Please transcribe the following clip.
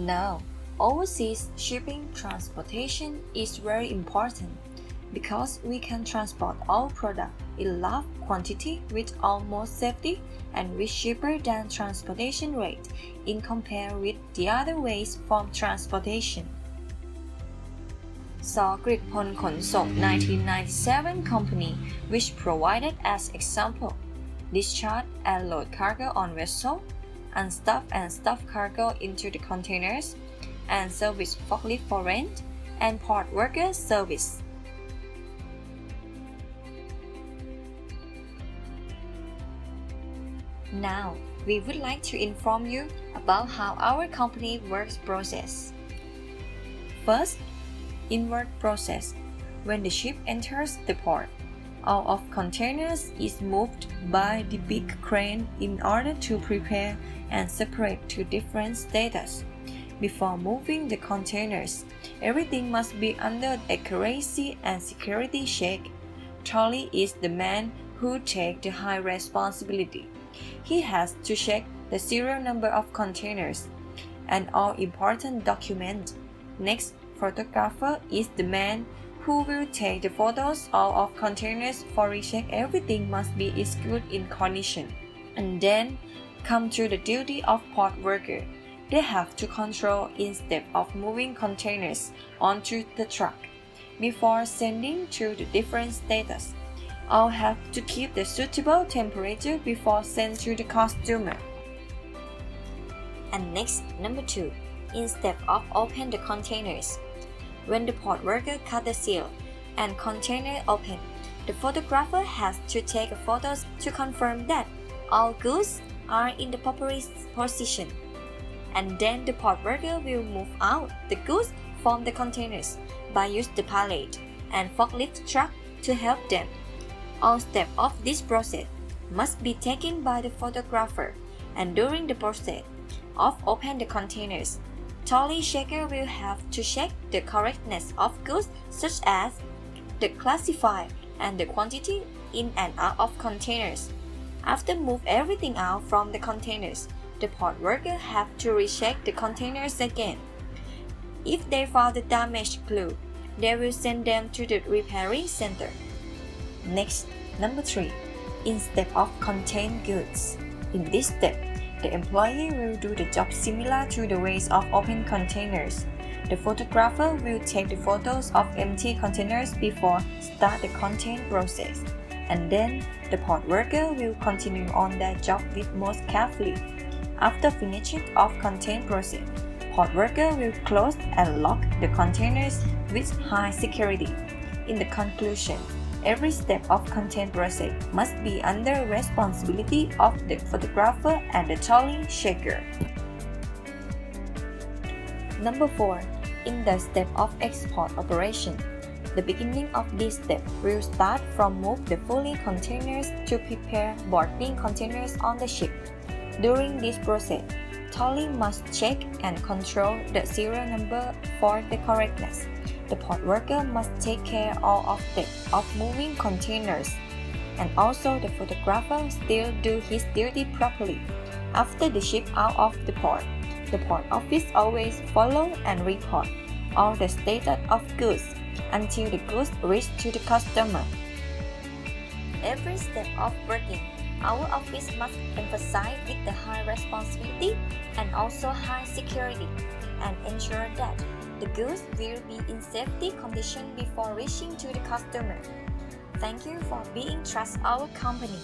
Now, overseas shipping transportation is very important because we can transport our product in large quantity with almost safety and with cheaper than transportation rate in compare with the other ways from transportation. สกฤษพลขนส่ง 1997 company which provided as example discharge and load cargo on vessel unstuff and stuff cargo into the containers and service forklift for rent and port worker service. Now, we would like to inform you about how our company works process. First, inward process. When the ship enters the port, all of containers is moved by the big crane in order to prepare and separate to different status. Before moving the containers, everything must be under accuracy and security check. Trolley is the man who takes the high responsibility. He has to check the serial number of containers and all important documents. Next, photographer is the man who will take the photos of containers for recheck everything must be good in condition. And then come to the duty of port worker. They have to control instead of moving containers onto the truck before sending to the different status. All have to keep the suitable temperature before sent to the customer. And next, number 2, instead of open the containers. When the port worker cut the seal and container open, the photographer has to take photos to confirm that all goods are in the proper position. And then the port worker will move out the goods from the containers by use the pallet and forklift truck to help them. All steps of this process must be taken by the photographer, and during the process of open the containers, trolley checker will have to check the correctness of goods such as the classify and the quantity in and out of containers. After move everything out from the containers, the port worker have to recheck the containers again. If they found the damaged glue, they will send them to the repairing center. Next, number 3, instead of contained goods. In this step, the employee will do the job similar to the ways of open containers. The photographer will take the photos of empty containers before start the contain process. And then, the port worker will continue on their job with most carefully. After finishing of contain process, port worker will close and lock the containers with high security. In the conclusion, every step of content process must be under responsibility of the photographer and the trolley checker. Number 4, in the step of export operation. The beginning of this step will start from move the fully containers to prepare boarding containers on the ship. During this process, trolley must check and control the serial number for the correctness. The port worker must take care all of of moving containers, and also the photographer still do his duty properly. After the ship out of the port office always follow and report all the status of goods until the goods reach to the customer. Every step of working, our office must emphasize with the high responsibility and also high security and ensure that the goods will be in safety condition before reaching to the customer. Thank you for being trust our company.